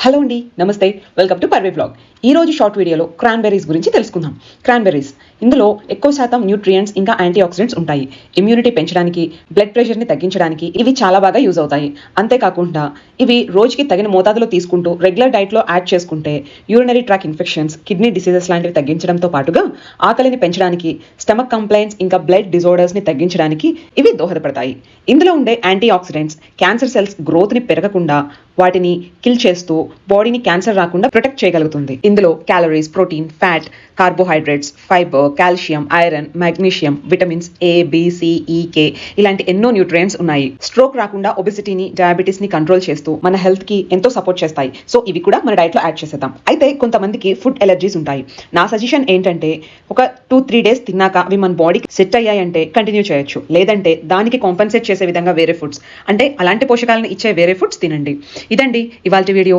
Hello అండి, నమస్తే. Welcome to purview blog. ఈ రోజు షార్ట్ వీడియోలో క్రాన్బెర్రీస్ గురించి తెలుసుకుందాం. క్రాన్బెర్రీస్ ఇందులో ఎక్కువ శాతం న్యూట్రియంట్స్ ఇంకా యాంటీ ఆక్సిడెంట్స్ ఉంటాయి. ఇమ్యూనిటీ పెంచడానికి, బ్లడ్ ప్రెషర్ని తగ్గించడానికి ఇవి చాలా బాగా యూజ్ అవుతాయి. అంతేకాకుండా ఇవి రోజుకి తగిన మోతాదులో తీసుకుంటూ రెగ్యులర్ డైట్లో యాడ్ చేసుకుంటే urinary tract infections, kidney diseases లాంటివి తగ్గించడంతో పాటుగా ఆకలిని పెంచడానికి, స్టమక్ కంప్లైంట్స్ ఇంకా బ్లడ్ డిజార్డర్స్ని తగ్గించడానికి ఇవి దోహదపడతాయి. ఇందులో ఉండే యాంటీ ఆక్సిడెంట్స్ క్యాన్సర్ సెల్స్ గ్రోత్ని పెరగకుండా వాటిని కిల్ చేస్తూ బాడీని క్యాన్సర్ రాకుండా ప్రొటెక్ట్ చేయగలుగుతుంది. ఇందులో calories, protein, fat, carbohydrates, fibre, calcium, iron, magnesium, vitamins A, B, C, E, K ఇలాంటి ఎన్నో న్యూట్రియంట్స్ ఉన్నాయి. స్ట్రోక్ రాకుండా ఒబెసిటీని, డయాబెటీస్ ని కంట్రోల్ చేస్తూ మన హెల్త్ కి ఎంతో సపోర్ట్ చేస్తాయి. సో ఇవి కూడా మన డైట్ లో యాడ్ చేసేద్దాం. అయితే కొంతమందికి ఫుడ్ ఎలర్జీస్ ఉంటాయి. నా సజెషన్ ఏంటంటే ఒక 2-3 డేస్ తిన్నాక అవి మన బాడీకి సెట్ అయ్యాయంటే కంటిన్యూ చేయొచ్చు. లేదంటే దానికి కాంపెన్సేట్ చేసే విధంగా వేరే ఫుడ్స్, అంటే అలాంటి పోషకాలను ఇచ్చే వేరే ఫుడ్స్ తినండి. ఇదండి ఇవాల్టి వీడియో.